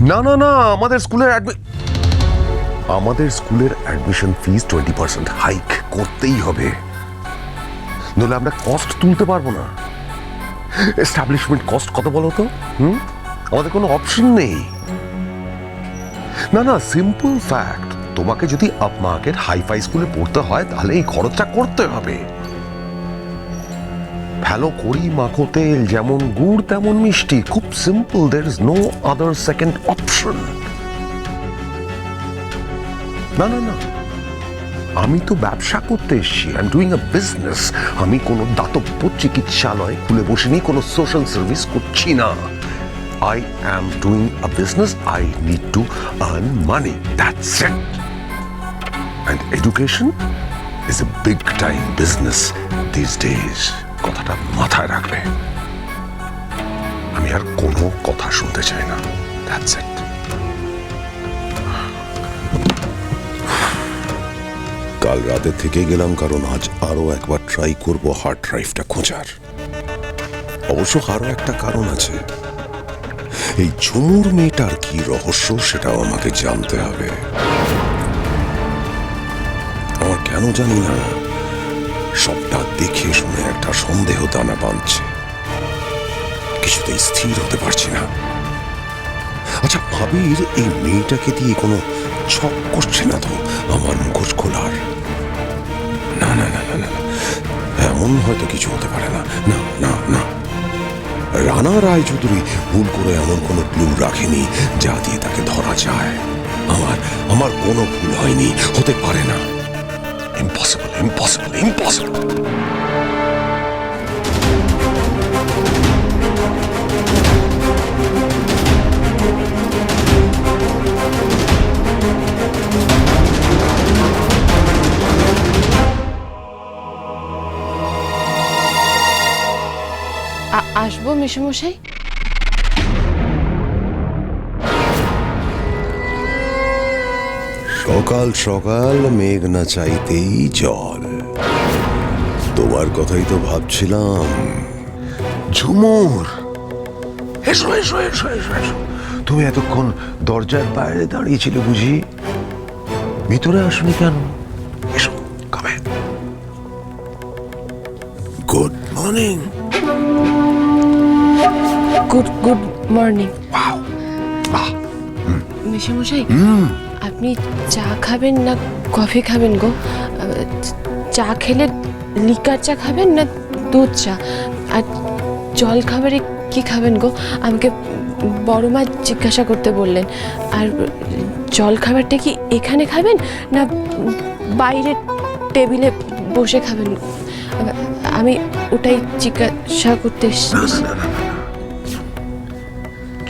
না না না, আমাদের স্কুলের অ্যাডমিশন ফিস 20% হাইক করতেই হবে, নইলে আমরা কস্ট তুলতে পারবো না। এস্টাবলিশমেন্ট কস্ট কত বলো তো? আমাদের কোনো অপশন নেই। না না, সিম্পল ফ্যাক্ট, তোমাকে যদি আপ মার্কেট হাইফাই স্কুলে পড়তে হয় তাহলে এই খরচটা করতে হবে। ভালো করি মাখো তেল, যেমন গুড় তেমন মিষ্টি, খুব simple, there is no other second option. না না না, আমি তো ব্যবসা করতে এসেছি, I am doing a business. আমি কোনো দাতব্য চিকিৎসালয় খুলে বসিনি, কোনো সোশ্যাল সার্ভিস করছি না। I am doing a business. I need to earn money. That's it. And education is a big time business these days. কথাটা মাথায় রাখবে। আমি আর কোনো কথা শুনতে চাই না। That's it. কাল রাতে থেকে গেলাম, কারণ আজ আরো একবার ট্রাই করব হার্ড ড্রাইভটা খোঁজার। অবশ্য আরো একটা কারণ আছে, এই ঝুমুর মেয়েটার কি রহস্য সেটাও আমাকে জানতে হবে। আমার কেন জানি না সবটা দেখে শুনে একটা সন্দেহ দানা বাঁধছে, কিছুতেই স্থির হতে পারছি না। আচ্ছা, আবির এই মেয়েটাকে দিয়ে কোনো ছক করছে না তো আমার মুখোশ খোলার? না না না না না, এমন হয়তো কিছু হতে পারে না। না না না, রানা রায়চৌধুরী ভুল করে এমন কোনো ক্লু রাখেনি যা দিয়ে তাকে ধরা যায়। আমার কোনো ভুল হয়নি, হতে পারে না। Impossible, impossible, impossible. আসবো মেশামশাই? সকাল সকাল মেঘ না চাইতেই জল, তোমার কথাই তো ভাবছিলাম। ঝুমুর, এসো এসো এসো এসো এসো। তুমি এতক্ষণ দরজার বাইরে দাঁড়িয়েছিলে বুঝি? ভিতরে আসনি কেন? এসো, কামে। Good morning. Good morning. Wow, বাহ। মেশামশাই, আপনি চা খাবেন না কফি খাবেন গো? চা খেলে লিকার চা খাবেন না দুধ চা? আর জল খাবারে কি খাবেন গো? আমাকে বড় মা জিজ্ঞাসা করতে বললেন। আর জল খাবারটা কি এখানে খাবেন না বাইরে টেবিলে বসে খাবেন? আমি ওটাই জিজ্ঞাসা করতে এসেছি।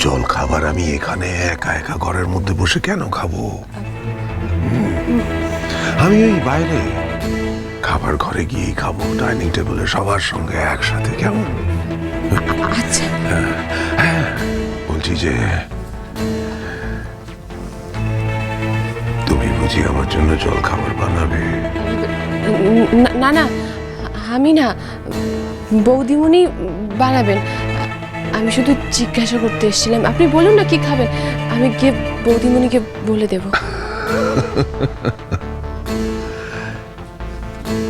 জল খাবার আমি এখানে একা একা ঘরের মধ্যে বসে কেন খাবো? আমি ওই বাইরে খাবার ঘরে গিয়েই খাবো, ডাইনিং টেবিলে সবার সঙ্গে একসাথে, কেমন? আচ্ছা। হ্যাঁ, বলছি যে তুমি বুঝি আমার জন্য জল খাবার বানাবে? না না, আমি না, বৌদিমণি বানাবেন। আমি শুধু জিজ্ঞাসা করতে এসেছিলাম। আপনি বলুন না কি খাবেন, আমি গিয়ে বৌদিমণিকে বলে দেব।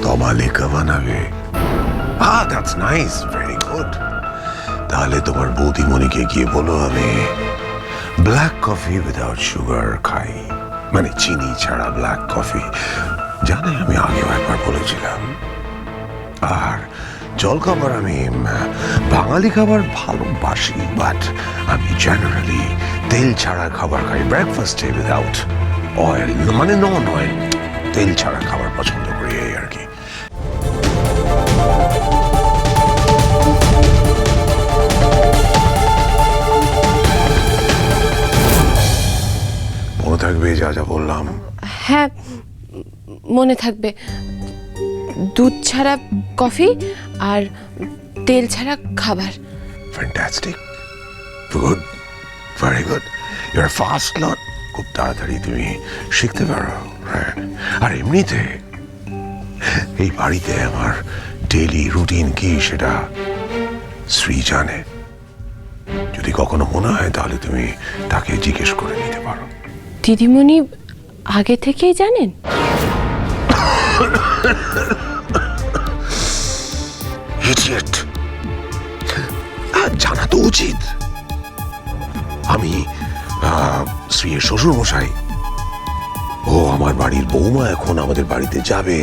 তমালিকা বানাবে? That's nice, very good. তাহলে তোমার বৌদিমণিকে গিয়ে বলো আমি ব্ল্যাক কফি উইদাউট সুগার খাই, মানে চিনি ছাড়া ব্ল্যাক কফি। জানে আমি আগেও একবার বলেছিলাম। আর জল খাবার আমি বাঙালি খাবার ভালোবাসি, বাট আমি জেনারেলি তেল ছাড়া খাবার খাই। ব্রেকফাস্টে উইদাউট অয়েল, মানে নন অয়েল, তেল ছাড়া খাবার পছন্দ করি, এই আর কি। মনে থাকবে যা যা বললাম? হ্যাঁ, মনে থাকবে। দুধ ছাড়া কফি আর তেল ছাড়া খাবার। Fantastic, good, very good. Your fast lot, খুব তাড়াতাড়ি তুমি শিখতে পারো। আর এমনিতে এই বাড়িতে আমার ডেইলি রুটিন কি সেটা শ্রী জানে। যদি কখনো মনে হয় তাহলে তুমি তাকে জিজ্ঞেস করে নিতে পারো। দিদিমণি আগে থেকেই জানেন? ইডিয়েট! জানা তো উচিত। আমি শ্রীয়ের শ্বশুর মশাই, ও আমার বাড়ির বৌমা এখন আমাদের বাড়িতে যাবে,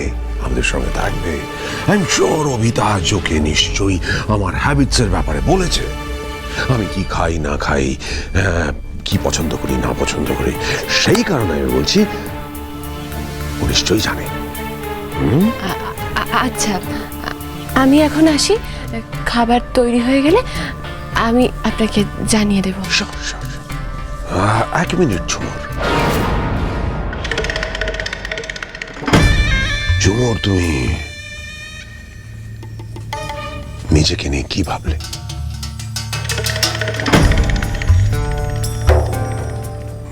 আমাদের সঙ্গে থাকবে। আই এম শিওর অভিতাজকে নিশ্চয়ই আমার হ্যাবিটসের ব্যাপারে বলেছে, আমি কি খাই না খাই, কি পছন্দ করি না পছন্দ করি। সেই কারণে আমি বলছি ও নিশ্চয়ই জানে। আচ্ছা, আমি এখন আসি, খাবার তৈরি হয়ে গেলে আমি আপনাকে জানিয়ে দেব। এক মিনিট ঝুমুর। ঝুমুর, তুমি নিজেকে নিয়ে কি ভাবলে?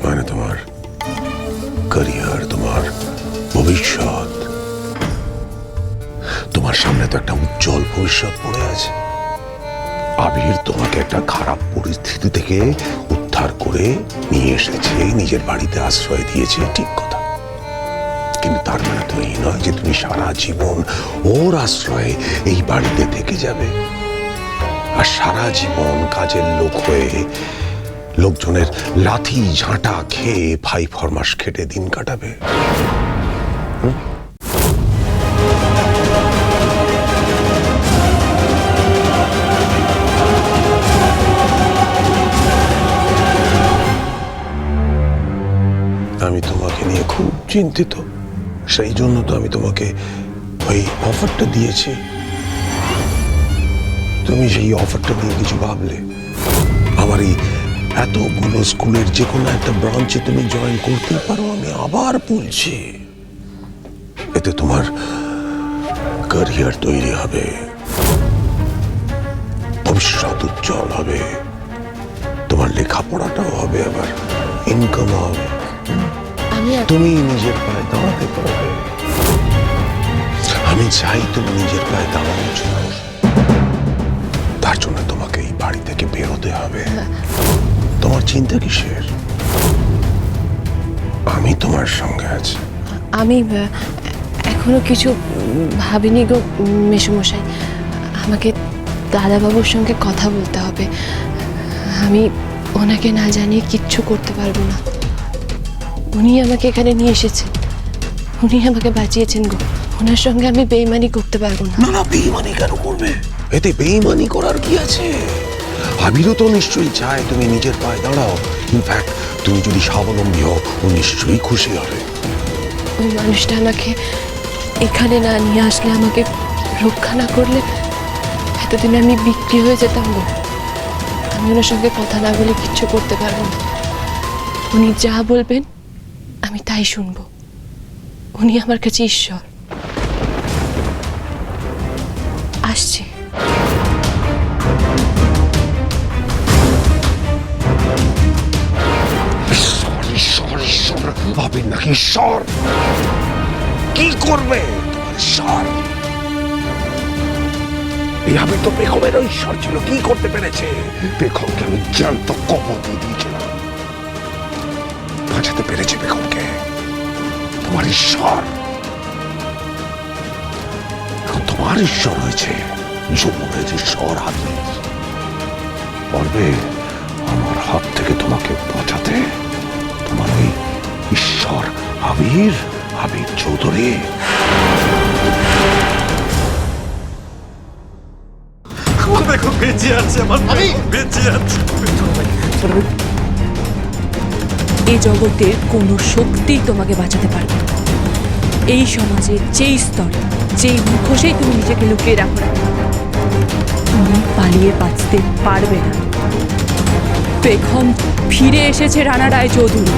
মানে তোমার ক্যারিয়ার, তোমার ভবিষ্যৎ, তোমার সামনে তো একটা উজ্জ্বল ভবিষ্যৎ পড়ে আছে। আবির তোমাকে একটা খারাপ পরিস্থিতি থেকে উদ্ধার করে নিয়ে এসেছে, নিজের বাড়িতে আশ্রয় দিয়েছে, ঠিক কথা। কিন্তু তার মানে তো এই নয় যে তুমি সারা জীবন ওর আশ্রয়ে এই বাড়িতে থেকে যাবে আর সারা জীবন কাজের লোক হয়ে লোকজনের লাথি ঝাঁটা খেয়ে ফাই ফরমাস খেটে দিন কাটাবে। আমি তোমাকে নিয়ে খুব চিন্তিত, সেই জন্য তো আমি তোমাকে ওই অফারটা দিয়েছি। তুমি সেই অফারটা নিয়ে কিছু ভাবলে? আমার এই এতগুলো স্কুলের যে কোনো একটা ব্রাঞ্চে তুমি জয়েন করতে পারো। আমি আবার বলছি, এতে তোমার ক্যারিয়ার তৈরি হবে, ভবিষ্যৎ উজ্জ্বল হবে, তোমার লেখাপড়াটাও হবে, আবার ইনকাম হবে, তুমি নিজের পায়ে দাঁড়াতে পারবে। আমি চাই তুমি নিজের পায়ে দাঁড়ানোর জন্য, তার জন্য তোমাকে এই বাড়ি থেকে বেরোতে হবে। তোমার চিন্তা কিসের? আমি তোমার সঙ্গে আছি। আমি এখনো কিছু ভাবিনি গো মেসোমশাই, আমাকে দাদাবাবুর সঙ্গে কথা বলতে হবে। আমি ওনাকে না জানিয়ে কিচ্ছু করতে পারবো না। উনি আমাকে এখানে নিয়ে এসেছেন, উনি আমাকে বাঁচিয়েছেন গো। ওনার সঙ্গে আমি বেইমানি করতে পারবো না। না, বেইমানি কেন করবে? এতে বেইমানি করার কি আছে? আবিরও তো নিশ্চয়ই চায় তুমি নিজের পায়ে দাঁড়াও। ইনফ্যাক্ট তুমি যদি স্বাবলম্বী হও, ও নিশ্চয়ই খুশি হবে। ওই মানুষটা আমাকে এখানে না নিয়ে আসলে, আমাকে রক্ষা না করলে, এতদিন আমি বিক্রি হয়ে যেতাম গো। আমি ওনার সঙ্গে কথা না বলে কিচ্ছু করতে পারবো না। উনি যা বলবেন আমি তাই শুনবো। উনি আমার কাছে ঈশ্বর। আসছে। ভাবেন নাকি ঈশ্বর? কি করবে তোমার ঈশ্বর? এই আবির তো বেগমেরও ঈশ্বর ছিল, কি করতে পেরেছে? বেগমকে আমি জ্যান্ত কবর দিয়ে দিয়েছিলাম, বাঁচাতে পেরেছে বেগমকে। তোমার ঈশ্বর, তোমার ঈশ্বর হয়েছে যমুনের ঈশ্বর আবির। পারবে আমার হাত থেকে তোমাকে বাঁচাতে? তোমার ওই ঈশ্বর আবির, আবির চৌধুরী। বেঁচে আছে, আমার বেঁচে আছে। এই জগতের কোনো শক্তি তোমাকে বাঁচাতে পারবে না। এই সমাজের যেই স্তরে, যেই মুখোশেই তুমি নিজেকে লুকিয়ে রাখো না, তুমি পালিয়ে বাঁচতে পারবে না। বেগম ফিরে এসেছে রানা রায় চৌধুরী।